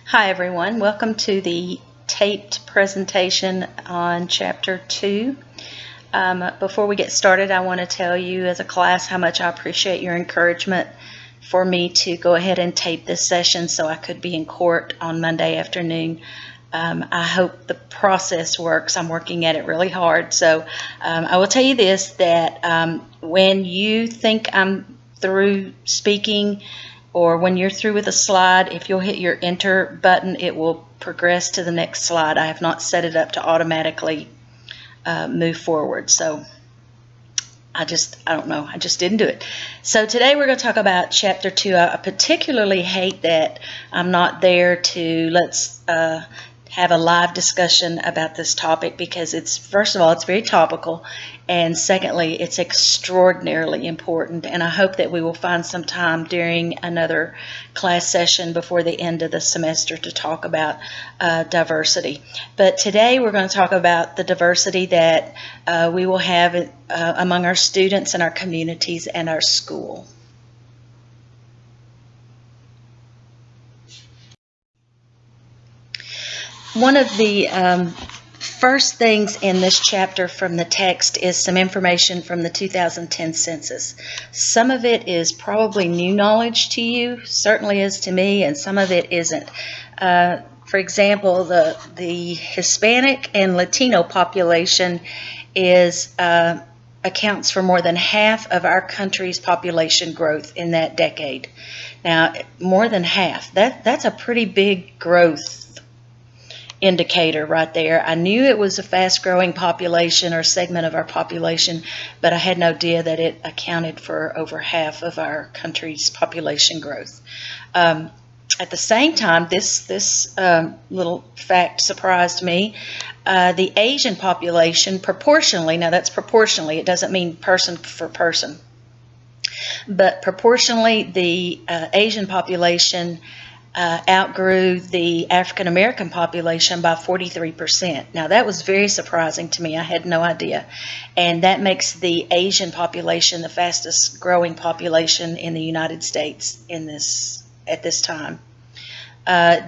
Hi everyone, welcome to the taped presentation on Chapter 2. Before we get started, I want to tell you as a class how much I appreciate your encouragement for me to go ahead and tape this session so I could be in court on Monday afternoon. I hope the process works. I'm working at it really hard. So I will tell you this, that when you think I'm through speaking, or when you're through with a slide, if you'll hit your enter button, it will progress to the next slide. I have not set it up to automatically move forward. So I don't know. I just didn't do it. So today we're going to talk about Chapter 2. I particularly hate that I'm not there to have a live discussion about this topic because first of all, it's very topical, and secondly, it's extraordinarily important, and I hope that we will find some time during another class session before the end of the semester to talk about diversity. But today we're going to talk about the diversity that we will have among our students and our communities and our school. One of the first things in this chapter from the text is some information from the 2010 census. Some of it is probably new knowledge to you, certainly is to me, and some of it isn't. For example, the Hispanic and Latino population accounts for more than half of our country's population growth in that decade. Now, more than half. That's a pretty big growth indicator right there. I knew it was a fast-growing population or segment of our population, but I had no idea that it accounted for over half of our country's population growth. At the same time, this little fact surprised me. The Asian population proportionally, now that's proportionally, it doesn't mean person for person, but proportionally the Asian population outgrew the African American population by 43%. Now that was very surprising to me. I had no idea. And that makes the Asian population the fastest growing population in the United States at this time.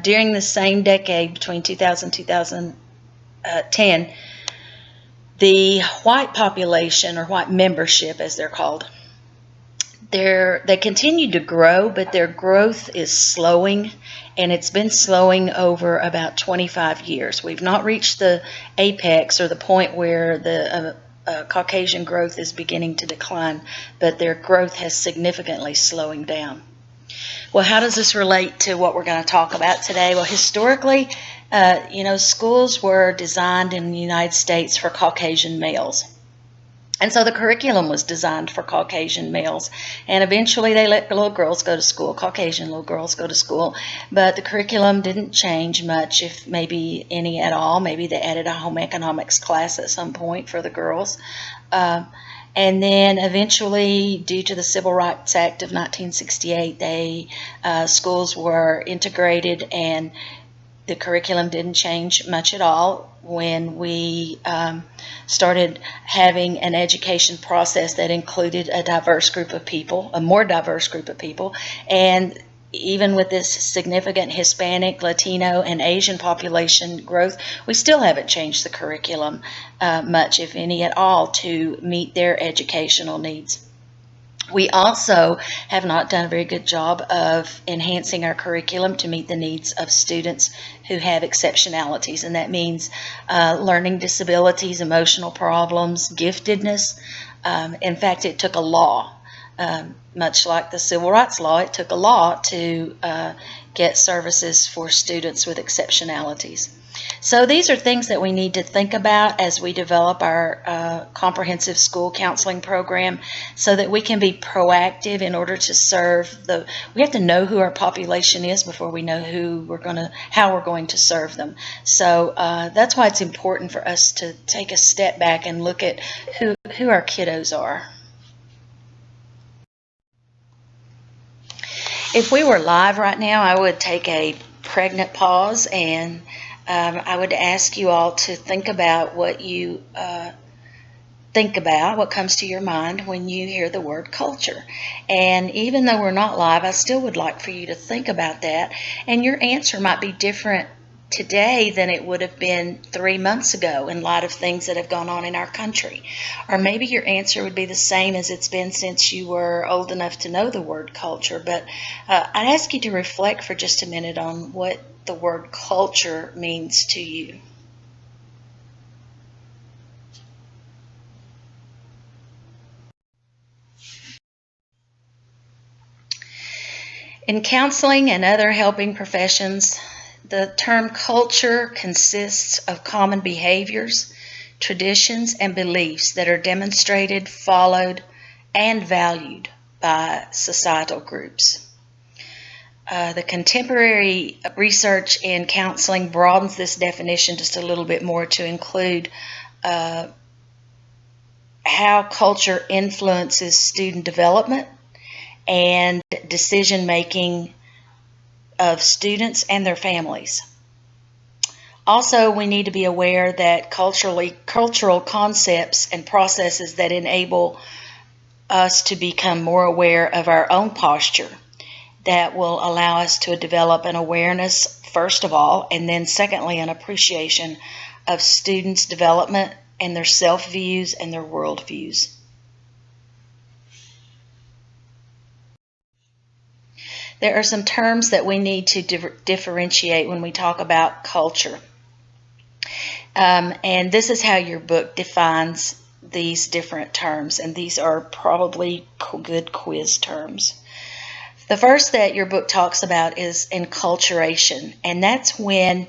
During the same decade, between 2000 and 2010, the white population, or white membership as they're called, they continue to grow, but their growth is slowing, and it's been slowing over about 25 years. We've not reached the apex or the point where the Caucasian growth is beginning to decline, but their growth has significantly slowing down. Well, how does this relate to what we're going to talk about today? Well, historically, schools were designed in the United States for Caucasian males. And so the curriculum was designed for Caucasian males. And eventually they let little girls go to school, Caucasian little girls go to school. But the curriculum didn't change much, if maybe any at all. Maybe they added a home economics class at some point for the girls. And then eventually, due to the Civil Rights Act of 1968, schools were integrated, and the curriculum didn't change much at all when we started having an education process that included a diverse group of people, a more diverse group of people. And even with this significant Hispanic, Latino, and Asian population growth, we still haven't changed the curriculum much, if any at all, to meet their educational needs. We also have not done a very good job of enhancing our curriculum to meet the needs of students who have exceptionalities, and that means learning disabilities, emotional problems, giftedness. In fact, it took a law, much like the Civil Rights Law, it took a law to get services for students with exceptionalities. So these are things that we need to think about as we develop our comprehensive school counseling program, so that we can be proactive in order to serve we have to know who our population is before we know how we're going to serve them. So that's why it's important for us to take a step back and look at who our kiddos are. If we were live right now, I would take a pregnant pause, and I would ask you all to think about what you think about, what comes to your mind when you hear the word culture. And even though we're not live, I still would like for you to think about that. And your answer might be different today than it would have been 3 months ago in light of things that have gone on in our country. Or maybe your answer would be the same as it's been since you were old enough to know the word culture. But I'd ask you to reflect for just a minute on what the word culture means to you. In counseling and other helping professions, the term culture consists of common behaviors, traditions, and beliefs that are demonstrated, followed, and valued by societal groups. The contemporary research in counseling broadens this definition just a little bit more to include how culture influences student development and decision making of students and their families. Also, we need to be aware that cultural concepts and processes that enable us to become more aware of our own posture, that will allow us to develop an awareness, first of all, and then secondly, an appreciation of students' development and their self-views and their worldviews. There are some terms that we need to differentiate when we talk about culture. And this is how your book defines these different terms, and these are probably good quiz terms. The first that your book talks about is enculturation, and that's when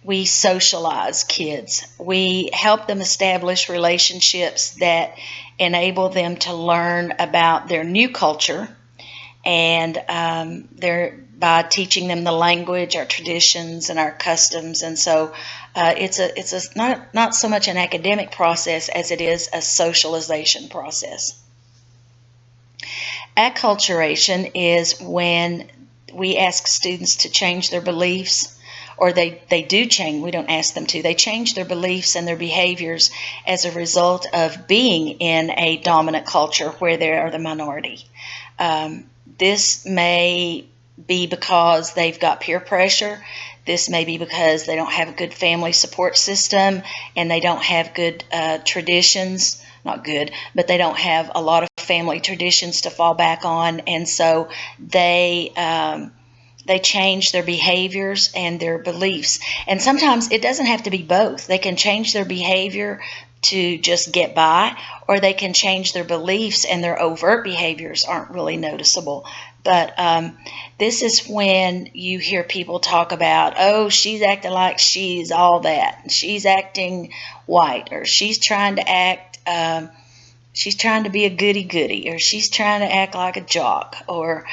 we socialize kids. We help them establish relationships that enable them to learn about their new culture, and by teaching them the language, our traditions, and our customs. And so it's not so much an academic process as it is a socialization process. Acculturation is when we ask students to change their beliefs, or they do change. We don't ask them to. They change their beliefs and their behaviors as a result of being in a dominant culture where they are the minority. This may be because they've got peer pressure. This may be because they don't have a good family support system and they don't have good traditions. Not good, but they don't have a lot of family traditions to fall back on, and so they change their behaviors and their beliefs. And sometimes it doesn't have to be both. They can change their behavior to just get by, or they can change their beliefs and their overt behaviors aren't really noticeable. But this is when you hear people talk about, oh, she's acting like she's all that. She's acting white, or she's trying to be a goody-goody, or she's trying to act like a jock, or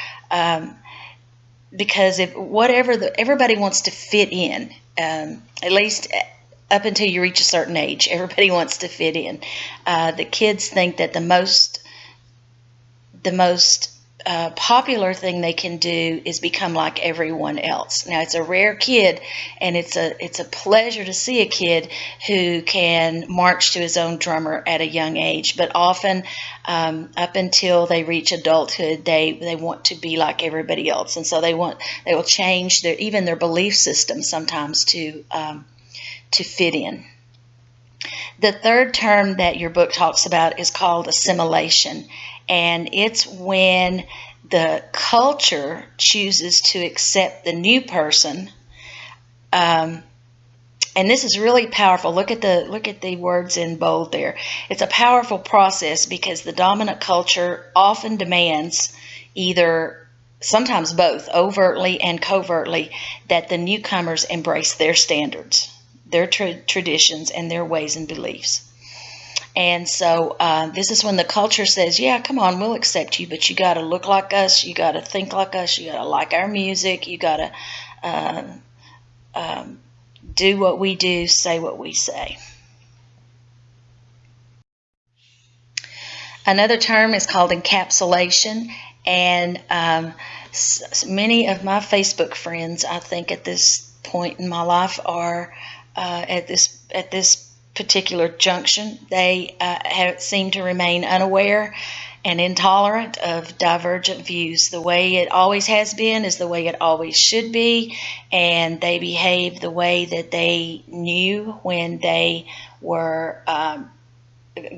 because everybody wants to fit in, at least up until you reach a certain age, everybody wants to fit in. The kids think that the most popular thing they can do is become like everyone else. Now, it's a rare kid, and it's a pleasure to see a kid who can march to his own drummer at a young age. But often, up until they reach adulthood, they want to be like everybody else, and so they will change their belief system sometimes to fit in. The third term that your book talks about is called assimilation, and it's when the culture chooses to accept the new person. And this is really powerful. Look at the words in bold there. It's a powerful process because the dominant culture often demands, sometimes both, overtly and covertly, that the newcomers embrace their standards, their traditions, and their ways and beliefs. And so this is when the culture says, yeah, come on, we'll accept you, but you got to look like us, you got to think like us, you got to like our music, you got to do what we do, say what we say. Another term is called encapsulation, and many of my Facebook friends, I think, at this point in my life are at this particular junction, they seem to remain unaware and intolerant of divergent views. The way it always has been is the way it always should be, and they behave the way that they knew when they were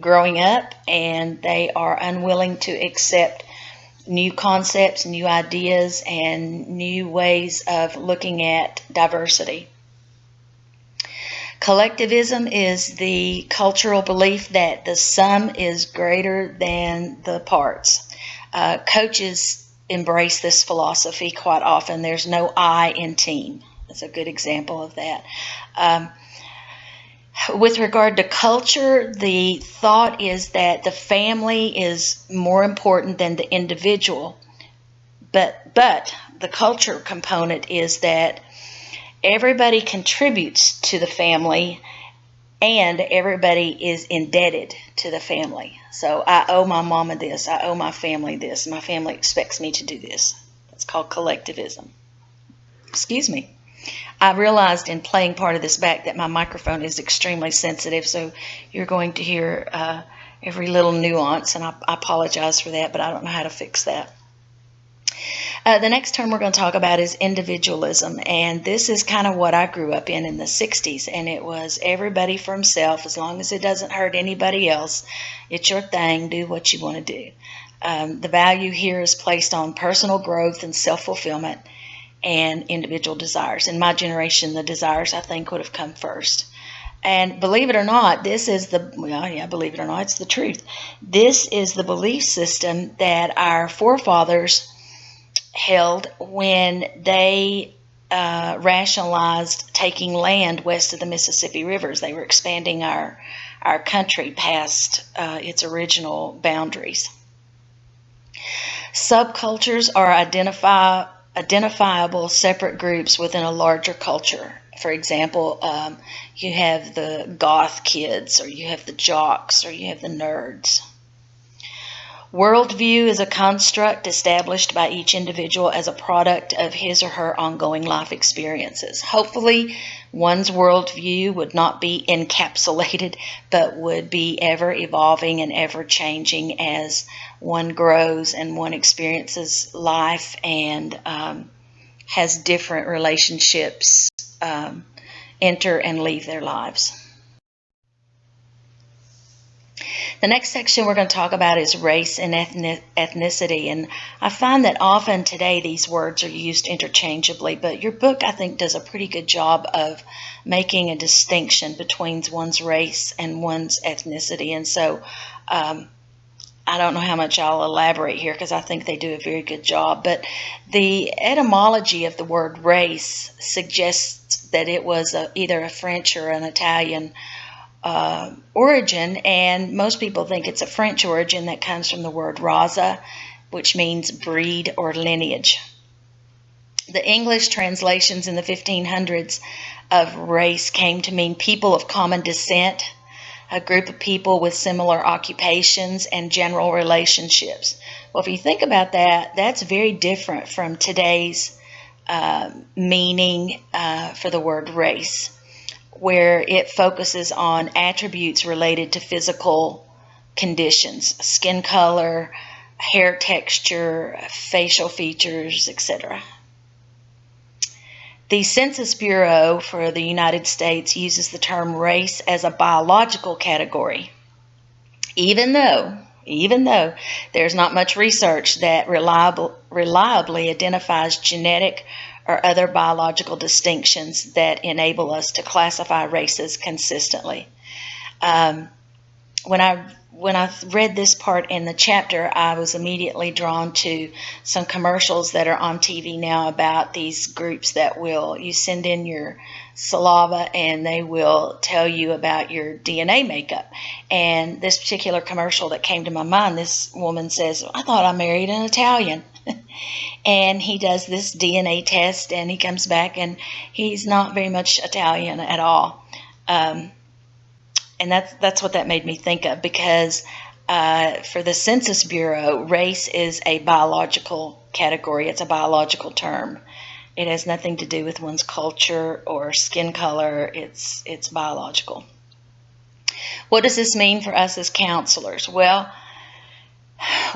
growing up, and they are unwilling to accept new concepts, new ideas, and new ways of looking at diversity. Collectivism is the cultural belief that the sum is greater than the parts. Coaches embrace this philosophy quite often. There's no I in team. That's a good example of that. With regard to culture, the thought is that the family is more important than the individual. But the culture component is that everybody contributes to the family and everybody is indebted to the family. So I owe my mama this, I owe my family this, my family expects me to do this. That's called collectivism. Excuse me. I realized in playing part of this back that my microphone is extremely sensitive, so you're going to hear every little nuance, and I apologize for that, but I don't know how to fix that. The next term we're going to talk about is individualism, and this is kind of what I grew up in the 60s, and it was everybody for himself. As long as it doesn't hurt anybody else, it's your thing, do what you want to do. The value here is placed on personal growth and self-fulfillment and individual desires. In my generation, the desires, I think, would have come first. And believe it or not, this is believe it or not, it's the truth. This is the belief system that our forefathers held when they rationalized taking land west of the Mississippi rivers. They were expanding our country past its original boundaries. Subcultures are identifiable separate groups within a larger culture. For example, you have the goth kids, or you have the jocks, or you have the nerds. Worldview is a construct established by each individual as a product of his or her ongoing life experiences. Hopefully, one's worldview would not be encapsulated, but would be ever evolving and ever changing as one grows and one experiences life and has different relationships enter and leave their lives. The next section we're going to talk about is race and ethnicity, and I find that often today these words are used interchangeably, but your book, I think, does a pretty good job of making a distinction between one's race and one's ethnicity, and so I don't know how much I'll elaborate here because I think they do a very good job, but the etymology of the word race suggests that it was either a French or an Italian origin, and most people think it's a French origin that comes from the word raza, which means breed or lineage. The English translations in the 1500s of race came to mean people of common descent, a group of people with similar occupations and general relationships. Well, if you think about that, that's very different from today's meaning for the word race, where it focuses on attributes related to physical conditions, skin color, hair texture, facial features, etc. The Census Bureau for the United States uses the term race as a biological category, even though there's not much research that reliably identifies genetic or other biological distinctions that enable us to classify races consistently. When I read this part in the chapter, I was immediately drawn to some commercials that are on TV now about these groups that you send in your saliva and they will tell you about your DNA makeup. And this particular commercial that came to my mind, this woman says, I thought I married an Italian. And he does this DNA test and he comes back and he's not very much Italian at all. And that's what that made me think of, because for the Census Bureau, race is a biological category. It's a biological term. It has nothing to do with one's culture or skin color. It's biological. What does this mean for us as counselors? Well,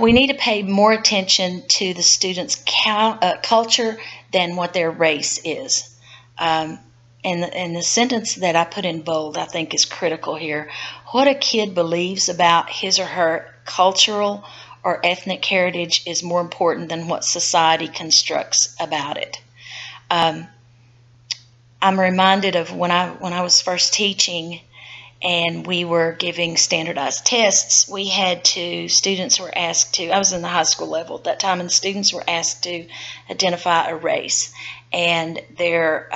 we need to pay more attention to the students' culture than what their race is. And the sentence that I put in bold, I think, is critical here. What a kid believes about his or her cultural or ethnic heritage is more important than what society constructs about it. I'm reminded of when I was first teaching and we were giving standardized tests. Students were asked to, I was in the high school level at that time, and the students were asked to identify a race. And their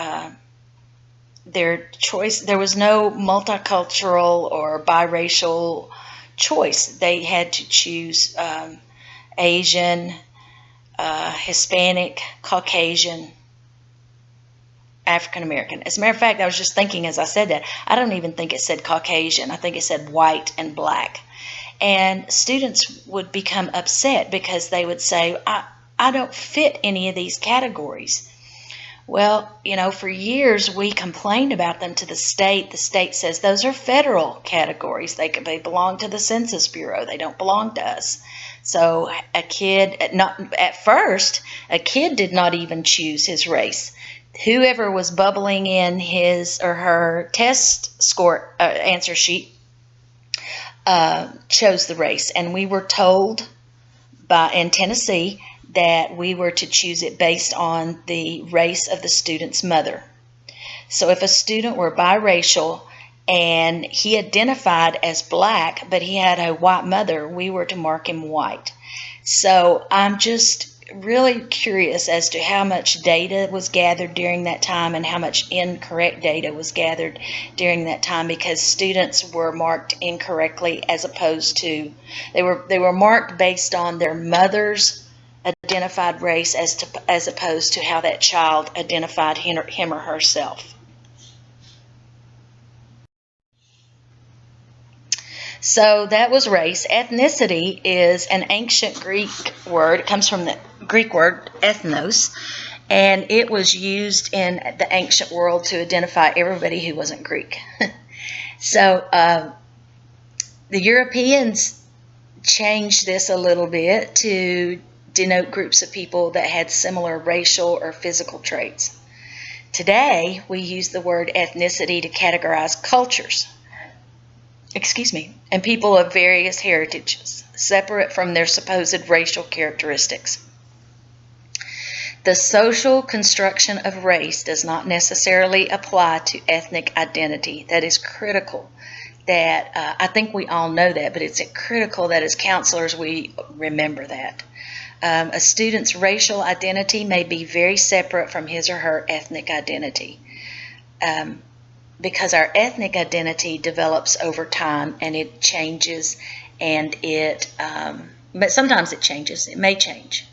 choice, there was no multicultural or biracial choice. They had to choose Asian, Hispanic, Caucasian, African American. As a matter of fact, I was just thinking as I said that, I don't even think it said Caucasian. I think it said white and black. And students would become upset because they would say, I don't fit any of these categories. Well, for years we complained about them to the state. The state says those are federal categories. They belong to the Census Bureau. They don't belong to us. So a kid did not even choose his race. Whoever was bubbling in his or her test score answer sheet chose the race. And we were told in Tennessee that we were to choose it based on the race of the student's mother. So if a student were biracial and he identified as black, but he had a white mother, we were to mark him white. So I'm just really curious as to how much data was gathered during that time and how much incorrect data was gathered during that time, because students were marked incorrectly as opposed to they were marked based on their mother's identified race as opposed to how that child identified him or herself. So that was race. Ethnicity is an ancient Greek word. It comes from the Greek word ethnos, and it was used in the ancient world to identify everybody who wasn't Greek. So the Europeans changed this a little bit to denote groups of people that had similar racial or physical traits. Today, we use the word ethnicity to categorize cultures. And people of various heritages, separate from their supposed racial characteristics. The social construction of race does not necessarily apply to ethnic identity. That is critical. That I think we all know that, but it's critical that as counselors we remember that. A student's racial identity may be very separate from his or her ethnic identity. Because our ethnic identity develops over time and it changes, and but sometimes it changes. It may change,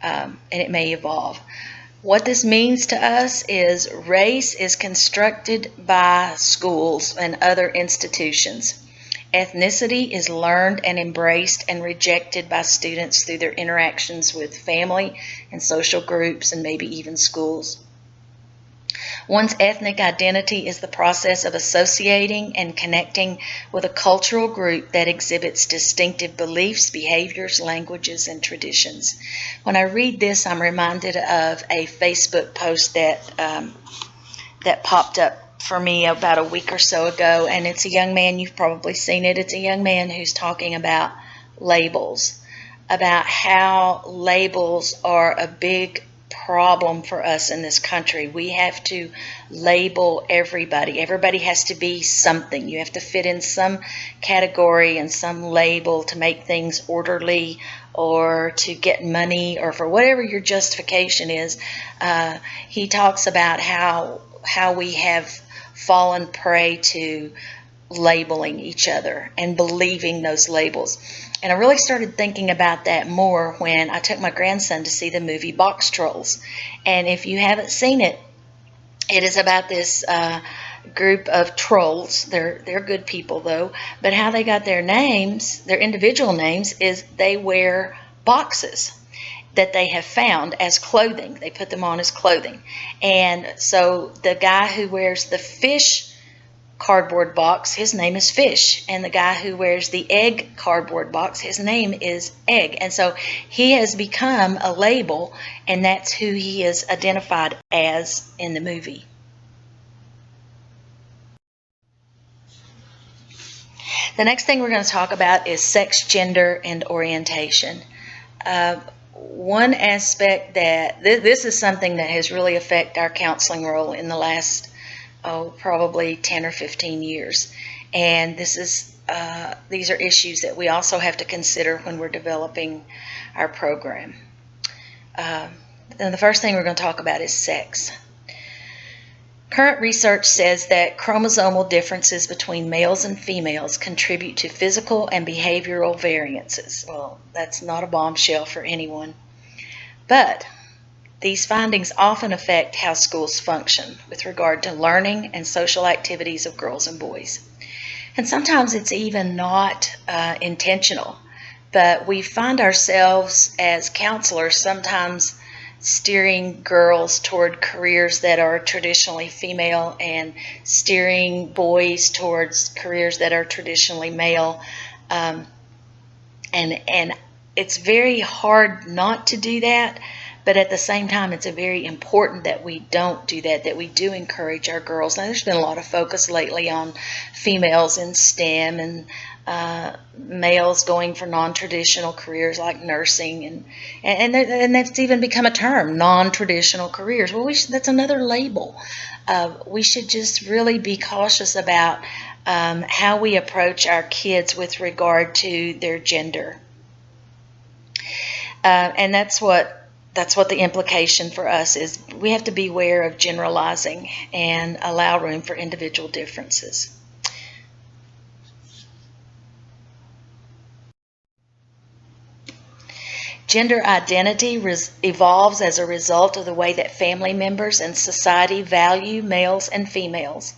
and it may evolve. What this means to us is race is constructed by schools and other institutions. Ethnicity is learned and embraced and rejected by students through their interactions with family and social groups and maybe even schools. One's ethnic identity is the process of associating and connecting with a cultural group that exhibits distinctive beliefs, behaviors, languages, and traditions. When I read this, I'm reminded of a Facebook post that popped up for me about a week or so ago, and it's a young man, you've probably seen it, it's a young man who's talking about labels, about how labels are a big problem for us in this country. We have to label everybody. Everybody has to be something. You have to fit in some category and some label to make things orderly or to get money or for whatever your justification is. He talks about how we have fallen prey to labeling each other and believing those labels. And I really started thinking about that more when I took my grandson to see the movie Box Trolls. And if you haven't seen it, it is about this group of trolls. They're good people though, but how they got their names, their individual names, is they wear boxes that they have found as clothing. They put them on as clothing. And so the guy who wears the fish cardboard box, his name is Fish. And the guy who wears the egg cardboard box, his name is Egg. And so he has become a label, and that's who he is identified as in the movie. The next thing we're going to talk about is sex, gender, and orientation. One aspect that this is something that has really affected our counseling role in the last probably 10 or 15 years. And these are issues that we also have to consider when we're developing our program. And the first thing we're going to talk about is sex. Current research says that chromosomal differences between males and females contribute to physical and behavioral variances. Well, that's not a bombshell for anyone. But these findings often affect how schools function with regard to learning and social activities of girls and boys. And sometimes it's even not intentional, but we find ourselves as counselors sometimes steering girls toward careers that are traditionally female and steering boys towards careers that are traditionally male. And it's very hard not to do that. But at the same time, it's very important that we don't do that we do encourage our girls. Now, there's been a lot of focus lately on females in STEM and males going for non-traditional careers like nursing. And that's even become a term, non-traditional careers. Well, that's another label. We should just really be cautious about how we approach our kids with regard to their gender. And that's what the implication for us is. We have to beware of generalizing and allow room for individual differences. Gender identity evolves as a result of the way that family members and society value males and females,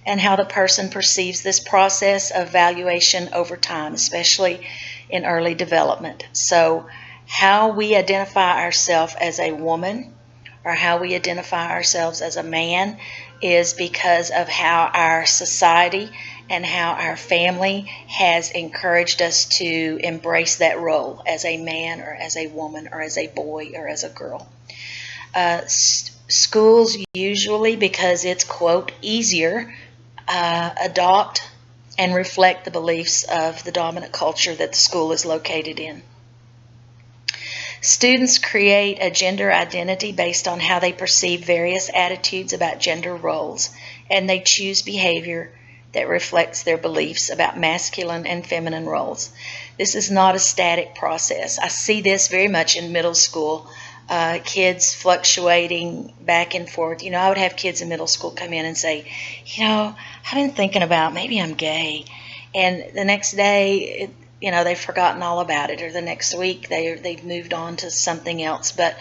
and how the person perceives this process of valuation over time, especially in early development. So how we identify ourselves as a woman or how we identify ourselves as a man is because of how our society and how our family has encouraged us to embrace that role as a man or as a woman or as a boy or as a girl. Schools usually, because it's, quote, easier, adopt and reflect the beliefs of the dominant culture that the school is located in. Students create a gender identity based on how they perceive various attitudes about gender roles, and they choose behavior that reflects their beliefs about masculine and feminine roles. This is not a static process. I see this very much in middle school, kids fluctuating back and forth. I would have kids in middle school come in and say, I've been thinking about maybe I'm gay. And the next day, they've forgotten all about it, or the next week they've moved on to something else. But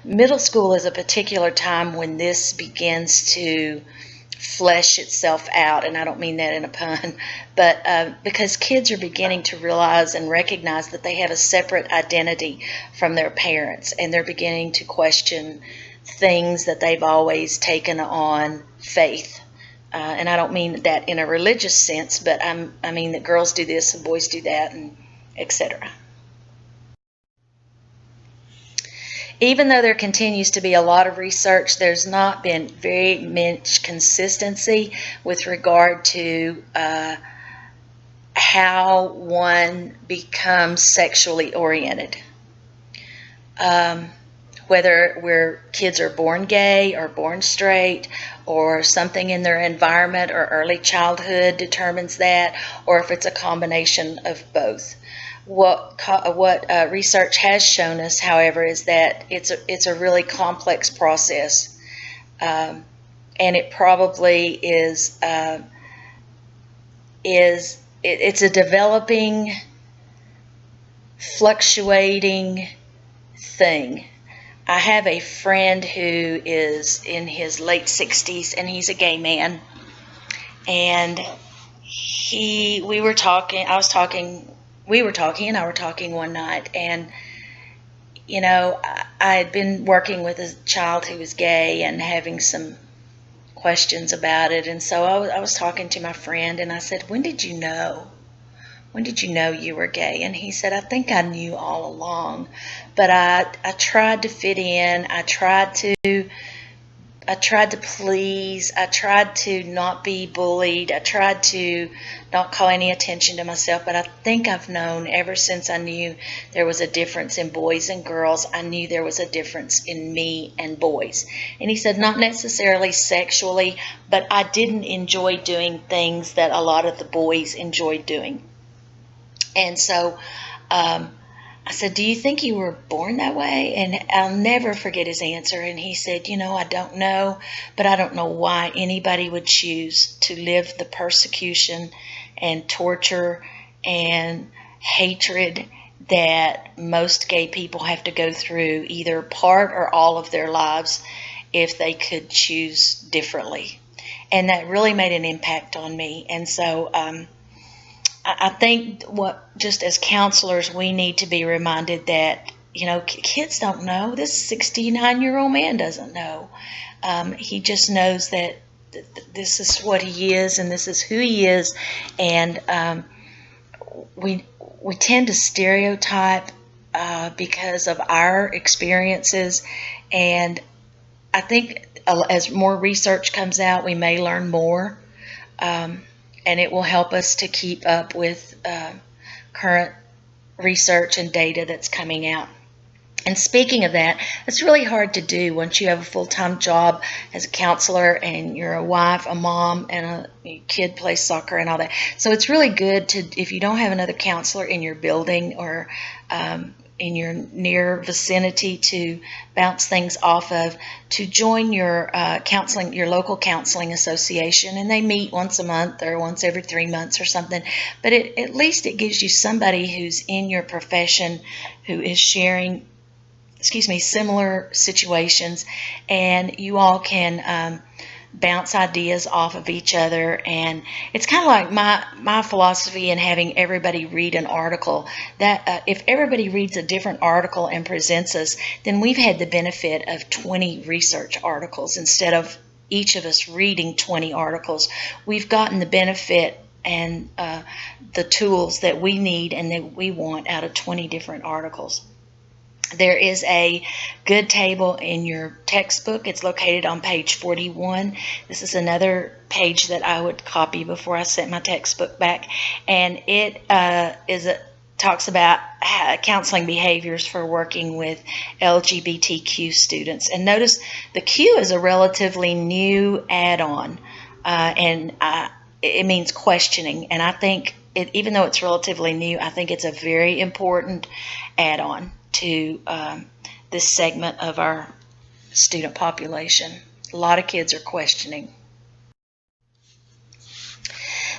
middle school is a particular time when this begins to flesh itself out, and I don't mean that in a pun, but because kids are beginning to realize and recognize that they have a separate identity from their parents, and they're beginning to question things that they've always taken on faith. And I don't mean that in a religious sense, but I mean that girls do this and boys do that, and etc. Even though there continues to be a lot of research, there's not been very much consistency with regard to how one becomes sexually oriented. Whether kids are born gay or born straight, or something in their environment or early childhood determines that, or if it's a combination of both. What research has shown us, however, is that it's a really complex process, and it probably is it's a developing, fluctuating thing. I have a friend who is in his late 60s, and he's a gay man. And we were talking and I were talking one night, and I had been working with a child who was gay and having some questions about it. And so I was talking to my friend, and I said, when did you know? When did you know you were gay? And he said, I think I knew all along, but I tried to fit in. I tried to please. I tried to not be bullied. I tried to not call any attention to myself. But I think I've known ever since I knew there was a difference in boys and girls. I knew there was a difference in me and boys. And he said, not necessarily sexually, but I didn't enjoy doing things that a lot of the boys enjoyed doing. And so I said, do you think you were born that way? And I'll never forget his answer. And he said, I don't know, but I don't know why anybody would choose to live the persecution and torture and hatred that most gay people have to go through, either part or all of their lives, if they could choose differently. And that really made an impact on me. And so I think just as counselors, we need to be reminded that, kids don't know. This 69-year-old man doesn't know. He just knows that this is what he is and this is who he is. And we tend to stereotype because of our experiences. And I think as more research comes out, we may learn more. And it will help us to keep up with current research and data that's coming out. And speaking of that, it's really hard to do once you have a full-time job as a counselor and you're a wife, a mom, and a kid plays soccer and all that. So it's really good to, if you don't have another counselor in your building or in your near vicinity to bounce things off of, to join your your local counseling association, and they meet once a month or once every 3 months or something. But at least it gives you somebody who's in your profession who is sharing, similar situations, and you all can bounce ideas off of each other. And it's kind of like my philosophy in having everybody read an article, that if everybody reads a different article and presents us, then we've had the benefit of 20 research articles instead of each of us reading 20 articles. We've gotten the benefit and the tools that we need and that we want out of 20 different articles. There is a good table in your textbook. It's located on page 41. This is another page that I would copy before I sent my textbook back. And it talks about counseling behaviors for working with LGBTQ students. And notice the Q is a relatively new add-on, and it means questioning. And I think, even though it's relatively new, I think it's a very important add-on to this segment of our student population. A lot of kids are questioning.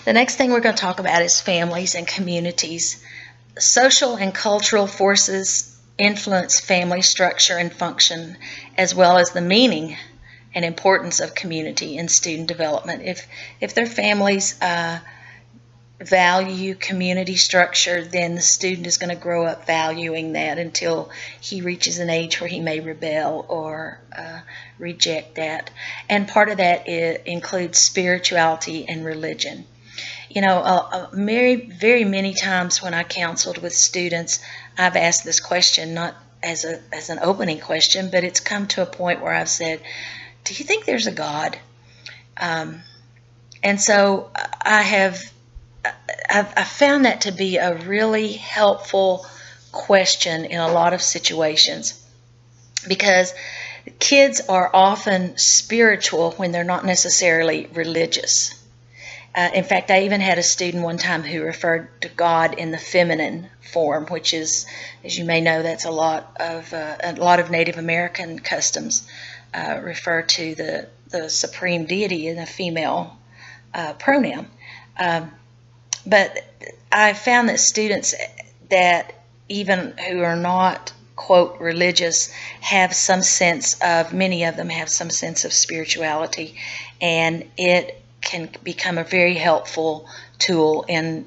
The next thing we're going to talk about is families and communities. Social and cultural forces influence family structure and function, as well as the meaning and importance of community in student development. If their families value community structure, then the student is going to grow up valuing that until he reaches an age where he may rebel or reject that. And part of that includes spirituality and religion. Very many times when I counseled with students, I've asked this question, not as an opening question, but it's come to a point where I've said, do you think there's a God? And so I've found that to be a really helpful question in a lot of situations, because kids are often spiritual when they're not necessarily religious. In fact, I even had a student one time who referred to God in the feminine form, which is, as you may know, that's a lot of Native American customs refer to the supreme deity in a female pronoun. But I found that students that even who are not, quote, religious, many of them have some sense of spirituality, and it can become a very helpful tool in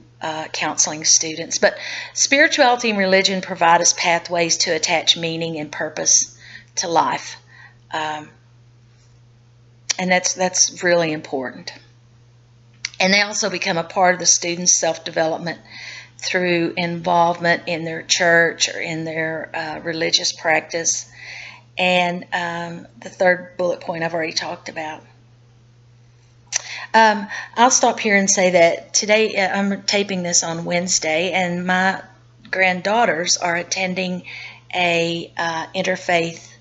counseling students. But spirituality and religion provide us pathways to attach meaning and purpose to life. And that's really important. And they also become a part of the students' self-development through involvement in their church or in their religious practice. And the third bullet point I've already talked about. I'll stop here and say that today I'm taping this on Wednesday, and my granddaughters are attending a interfaith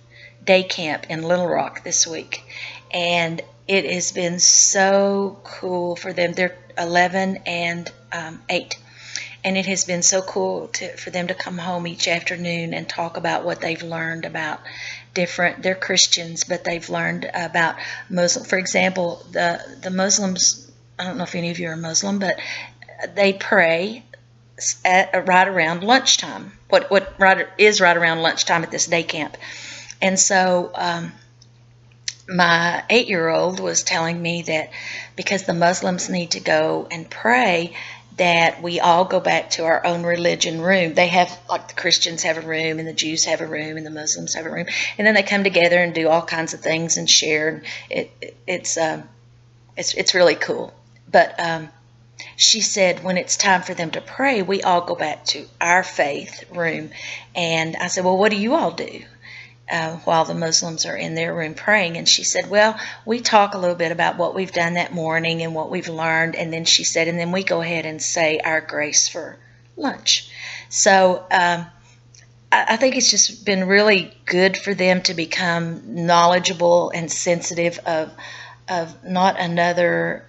day camp in Little Rock this week. And it has been so cool for them. They're 11 and 8. And it has been so cool for them to come home each afternoon and talk about what they've learned about they're Christians, but they've learned about Muslim. For example, the Muslims, I don't know if any of you are Muslim, but they pray right around lunchtime. What is right around lunchtime at this day camp. And so my 8-year-old was telling me that because the Muslims need to go and pray, that we all go back to our own religion room. They have, like the Christians have a room, and the Jews have a room, and the Muslims have a room, and then they come together and do all kinds of things and share. It's really cool. But she said when it's time for them to pray, we all go back to our faith room. And I said, well, what do you all do while the Muslims are in their room praying? And she said, well, we talk a little bit about what we've done that morning and what we've learned. And then she said, and then we go ahead and say our grace for lunch. So I think it's just been really good for them to become knowledgeable and sensitive of not another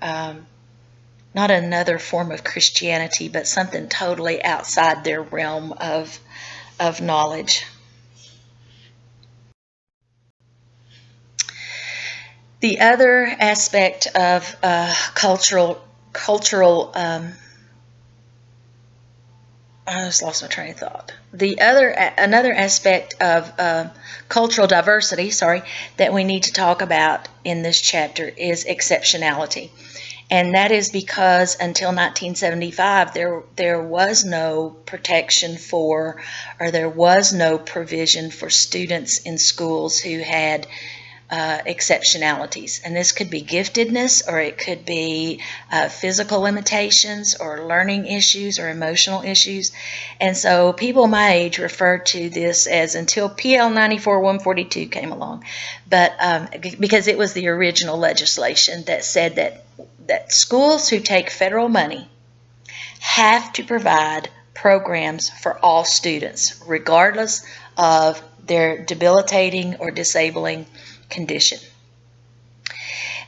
form of Christianity, but something totally outside their realm of knowledge. The other aspect of cultural I just lost my train of thought. Another aspect of cultural diversity, that we need to talk about in this chapter is exceptionality. And that is because until 1975, there was no protection for, or there was no provision for students in schools who had exceptionalities. And this could be giftedness, or it could be physical limitations, or learning issues, or emotional issues. And so people my age refer to this as, until PL 94-142 came along, but because it was the original legislation that said that schools who take federal money have to provide programs for all students, regardless of their debilitating or disabling condition.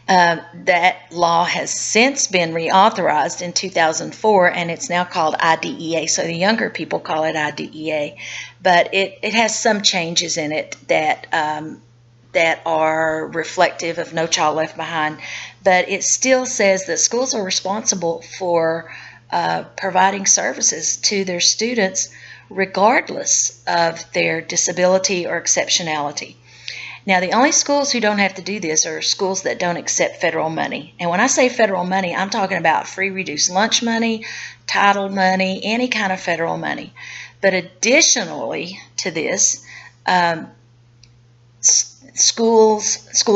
That law has since been reauthorized in 2004, and it's now called IDEA. So the younger people call it IDEA, but it has some changes in it that are reflective of No Child Left Behind. But it still says that schools are responsible for providing services to their students regardless of their disability or exceptionality. Now, the only schools who don't have to do this are schools that don't accept federal money. And when I say federal money, I'm talking about free reduced lunch money, title money, any kind of federal money. But additionally to this, school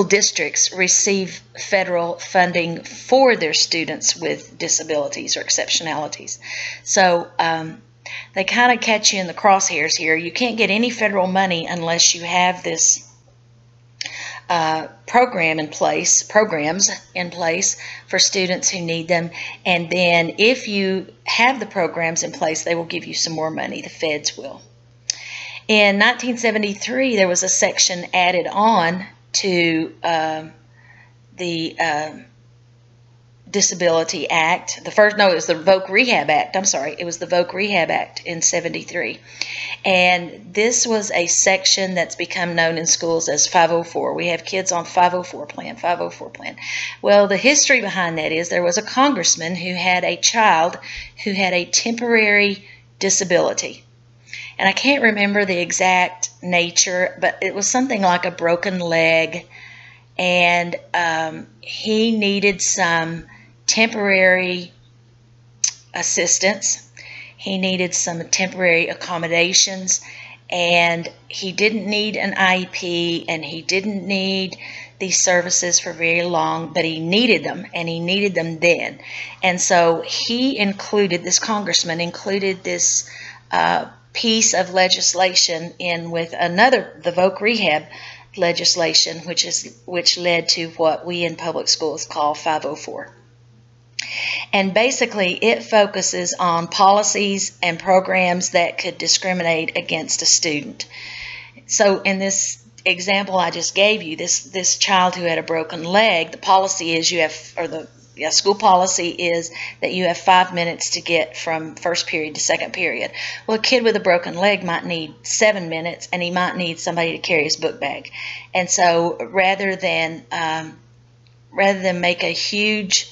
districts receive federal funding for their students with disabilities or exceptionalities. So they kind of catch you in the crosshairs here. You can't get any federal money unless you have this programs in place for students who need them. And then if you have the programs in place, they will give you some more money. The feds will. In 1973, there was a section added on to the Disability Act. It was the Voc Rehab Act. I'm sorry, it was the Voc Rehab Act in 73. And this was a section that's become known in schools as 504. We have kids on 504 plan. Well, the history behind that is there was a congressman who had a child who had a temporary disability. And I can't remember the exact nature, but it was something like a broken leg, and he needed some temporary assistance. He needed some temporary accommodations, and he didn't need an IEP, and he didn't need these services for very long, but he needed them, and he needed them then. And so this congressman included this piece of legislation in with the voc rehab legislation, which led to what we in public schools call 504. And basically, it focuses on policies and programs that could discriminate against a student. So in this example I just gave you, this child who had a broken leg, the policy is school policy is that you have 5 minutes to get from first period to second period. Well, a kid with a broken leg might need 7 minutes, and he might need somebody to carry his book bag. And so rather than make a huge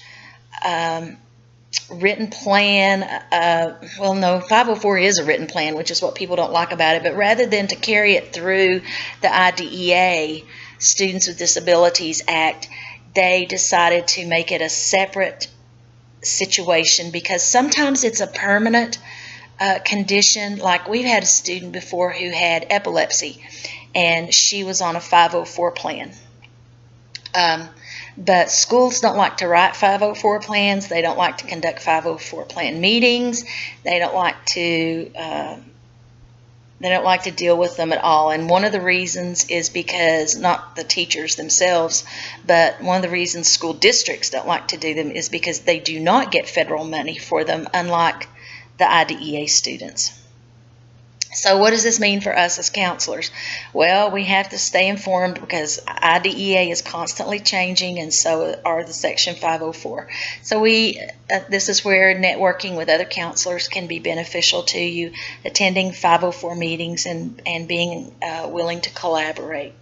written plan, 504 is a written plan, which is what people don't like about it, but rather than to carry it through the IDEA, Students with Disabilities Act, they decided to make it a separate situation, because sometimes it's a permanent condition. Like, we've had a student before who had epilepsy, and she was on a 504 plan. But schools don't like to write 504 plans. They don't like to conduct 504 plan meetings. They don't like to deal with them at all. And one of the reasons is because, not the teachers themselves, but one of the reasons school districts don't like to do them is because they do not get federal money for them, unlike the IDEA students. So what does this mean for us as counselors? Well, we have to stay informed, because IDEA is constantly changing, and so are the Section 504. So this is where networking with other counselors can be beneficial to you, attending 504 meetings and being willing to collaborate.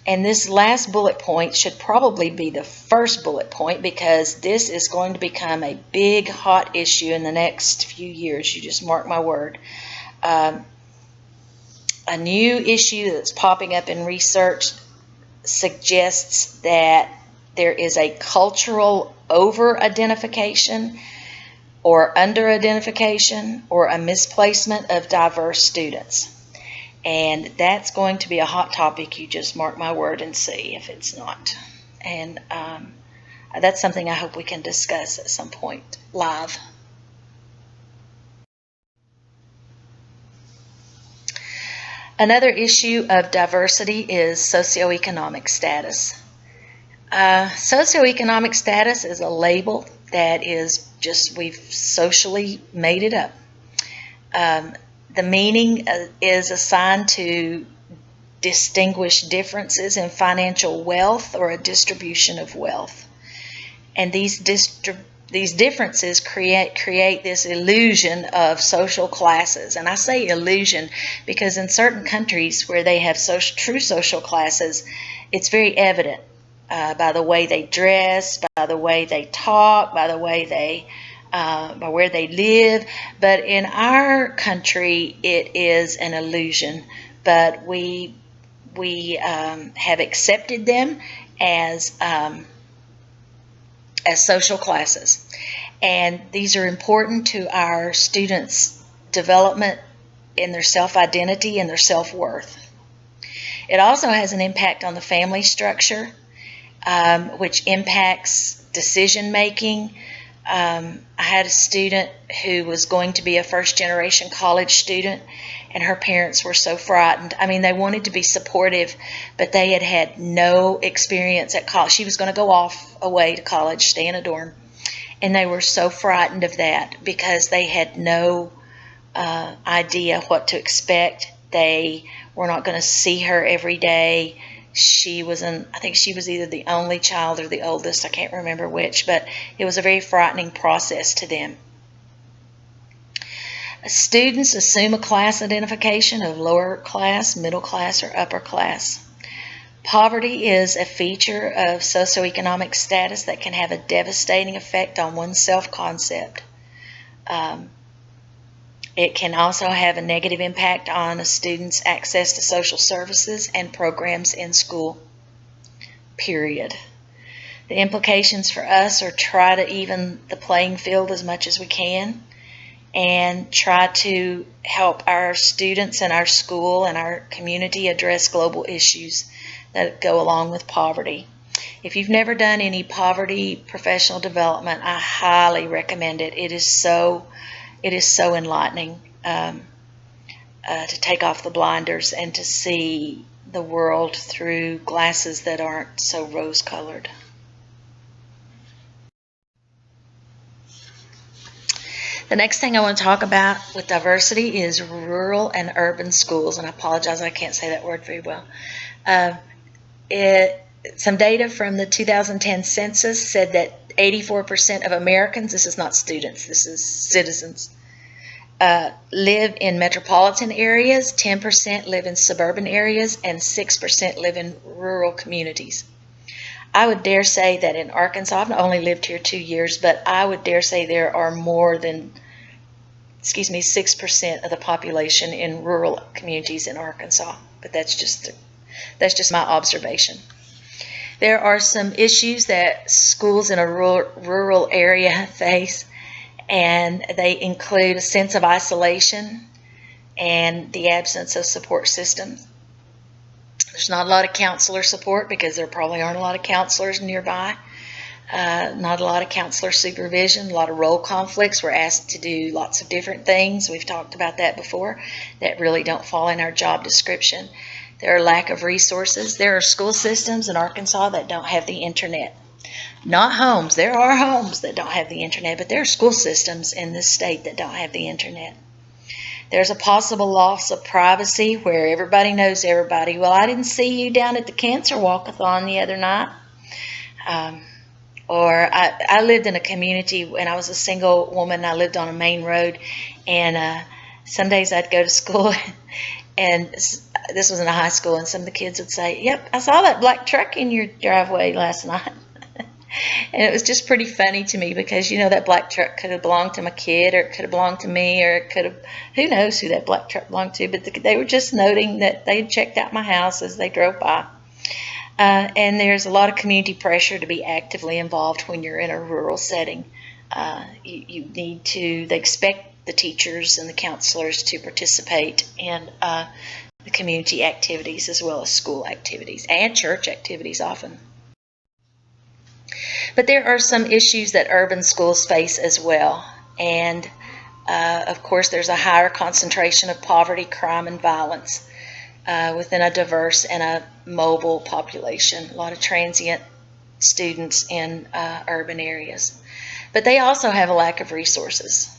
And this last bullet point should probably be the first bullet point, because this is going to become a big, hot issue in the next few years. You just mark my word. A new issue that's popping up in research suggests that there is a cultural over-identification or under-identification or a misplacement of diverse students. And that's going to be a hot topic. You just mark my word and see if it's not. And that's something I hope we can discuss at some point live. Another issue of diversity is socioeconomic status. Socioeconomic status is a label that is just, we've socially made it up. The meaning is assigned to distinguish differences in financial wealth or a distribution of wealth. And these differences create this illusion of social classes. And I say illusion because in certain countries where they have true social classes, it's very evident by the way they dress, by the way they talk, by the way by where they live. But in our country, it is an illusion. But we have accepted them as social classes. And these are important to our students' development in their self-identity and their self-worth. It also has an impact on the family structure, which impacts decision-making. I had a student who was going to be a first-generation college student, and her parents were so frightened. I mean, they wanted to be supportive, but they had had no experience at college. She was going to go away to college, stay in a dorm, and they were so frightened of that because they had no idea what to expect. They were not going to see her every day. I think she was either the only child or the oldest. I can't remember which, but it was a very frightening process to them. Students assume a class identification of lower class, middle class, or upper class. Poverty is a feature of socioeconomic status that can have a devastating effect on one's self-concept. It can also have a negative impact on a student's access to social services and programs in school, period. The implications for us are try to even the playing field as much as we can and try to help our students and our school and our community address global issues that go along with poverty. If you've never done any poverty professional development, I highly recommend it. It is so enlightening to take off the blinders and to see the world through glasses that aren't so rose-colored. The next thing I want to talk about with diversity is rural and urban schools, and I apologize, I can't say that word very well. Some data from the 2010 census said that 84% of Americans, this is not students, this is citizens, live in metropolitan areas, 10% live in suburban areas, and 6% live in rural communities. I would dare say that in Arkansas, I've only lived here 2 years, but I would dare say there are more than 6% of the population in rural communities in Arkansas. But that's just my observation. There are some issues that schools in a rural area face, and they include a sense of isolation and the absence of support systems. There's not a lot of counselor support because there probably aren't a lot of counselors nearby. Not a lot of counselor supervision, a lot of role conflicts. We're asked to do lots of different things. We've talked about that before that really don't fall in our job description. There are lack of resources. There are school systems in Arkansas that don't have the internet. Not homes. There are homes that don't have the internet, but there are school systems in this state that don't have the internet. There's a possible loss of privacy where everybody knows everybody. Well, I didn't see you down at the cancer walkathon the other night. Or I lived in a community when I was a single woman. I lived on a main road, and some days I'd go to school, and this was in a high school, and some of the kids would say, "Yep, I saw that black truck in your driveway last night." And it was just pretty funny to me because, that black truck could have belonged to my kid, or it could have belonged to me, or it could have, who knows who that black truck belonged to, but they were just noting that they checked out my house as they drove by. And there's a lot of community pressure to be actively involved when you're in a rural setting. You need to, they expect the teachers and the counselors to participate in the community activities as well as school activities and church activities often. But there are some issues that urban schools face as well. And of course, there's a higher concentration of poverty, crime, and violence within a diverse and a mobile population. A lot of transient students in urban areas. But they also have a lack of resources.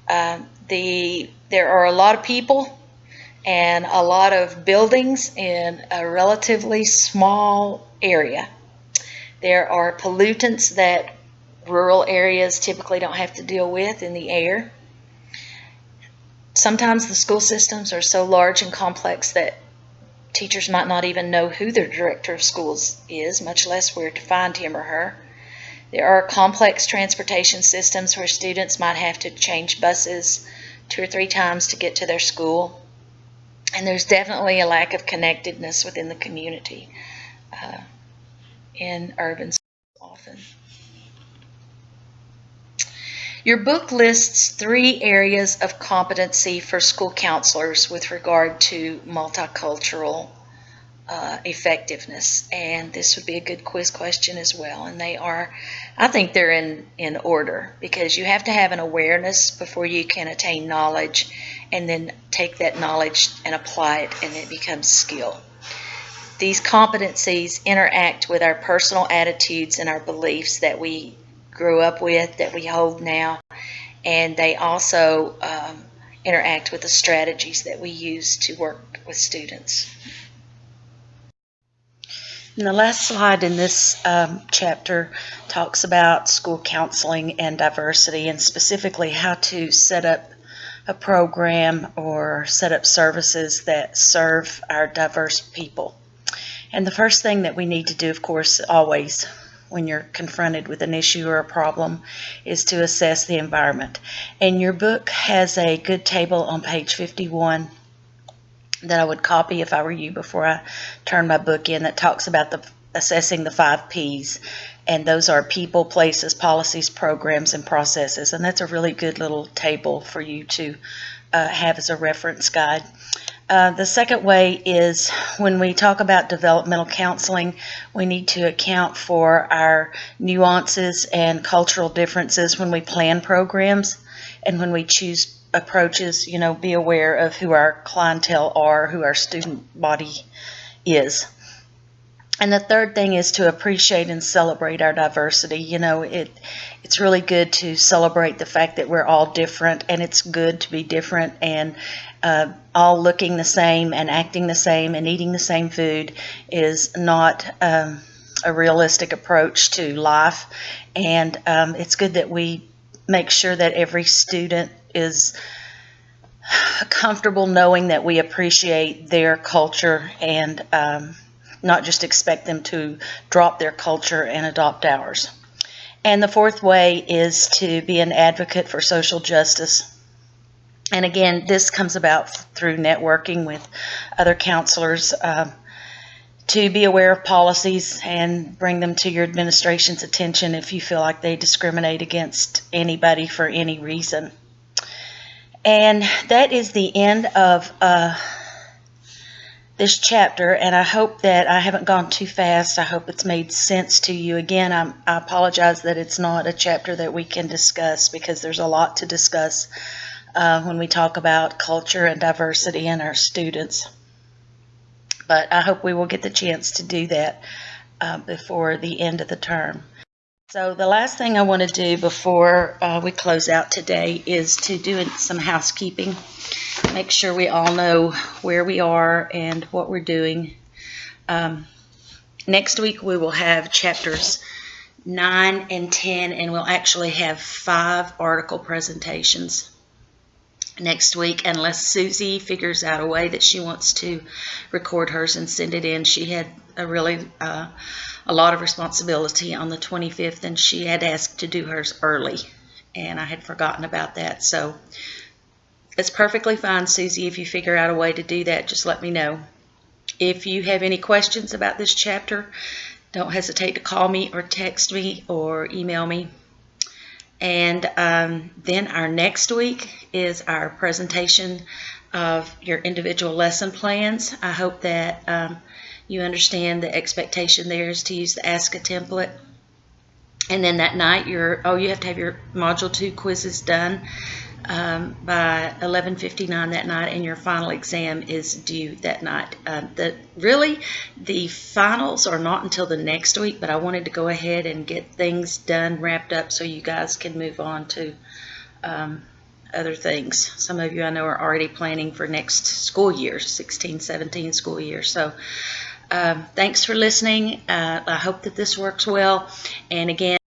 There are a lot of people and a lot of buildings in a relatively small area. There are pollutants that rural areas typically don't have to deal with in the air. Sometimes the school systems are so large and complex that teachers might not even know who their director of schools is, much less where to find him or her. There are complex transportation systems where students might have to change buses 2 or 3 times to get to their school. And there's definitely a lack of connectedness within the community in urban schools often. Your book lists 3 areas of competency for school counselors with regard to multicultural effectiveness, and this would be a good quiz question as well. And they are, I think they're in order, because you have to have an awareness before you can attain knowledge, and then take that knowledge and apply it, and it becomes skill. These competencies interact with our personal attitudes and our beliefs that we grew up with, that we hold now, and they also interact with the strategies that we use to work with students. And the last slide in this chapter talks about school counseling and diversity, and specifically how to set up a program or set up services that serve our diverse people. And the first thing that we need to do, of course, always when you're confronted with an issue or a problem, is to assess the environment. And your book has a good table on page 51 that I would copy if I were you before I turn my book in, that talks about assessing the 5 Ps. And those are people, places, policies, programs, and processes. And that's a really good little table for you to have as a reference guide. The second way is when we talk about developmental counseling, we need to account for our nuances and cultural differences when we plan programs and when we choose approaches. Be aware of who our clientele are, who our student body is. And the third thing is to appreciate and celebrate our diversity. It's really good to celebrate the fact that we're all different, and it's good to be different and all looking the same and acting the same and eating the same food is not a realistic approach to life. And it's good that we make sure that every student is comfortable knowing that we appreciate their culture and not just expect them to drop their culture and adopt ours. And the fourth way is to be an advocate for social justice. And again, this comes about through networking with other counselors, to be aware of policies and bring them to your administration's attention if you feel like they discriminate against anybody for any reason. And that is the end of this chapter, and I hope that I haven't gone too fast. I hope it's made sense to you. Again, I apologize that it's not a chapter that we can discuss because there's a lot to discuss when we talk about culture and diversity in our students. But I hope we will get the chance to do that before the end of the term. So the last thing I want to do before we close out today is to do some housekeeping. Make sure we all know where we are and what we're doing. Next week we will have chapters 9 and 10, and we'll actually have 5 article presentations next week, unless Susie figures out a way that she wants to record hers and send it in. She had a lot of responsibility on the 25th, and she had asked to do hers early, and I had forgotten about that. So it's perfectly fine, Susie. If you figure out a way to do that, just let me know. If you have any questions about this chapter, don't hesitate to call me or text me or email me. And then our next week is our presentation of your individual lesson plans. I hope that you understand the expectation there is to use the ASCA template. And then that night, you have to have your Module 2 quizzes done by 11:59 that night, and your final exam is due that night. The finals are not until the next week, but I wanted to go ahead and get things done, wrapped up, so you guys can move on to other things. Some of you I know are already planning for next school year, 16-17 school year. So thanks for listening. I hope that this works well. And again,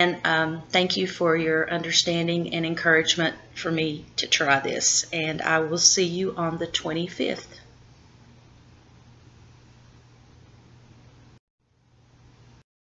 thank you for your understanding and encouragement for me to try this. And I will see you on the 25th.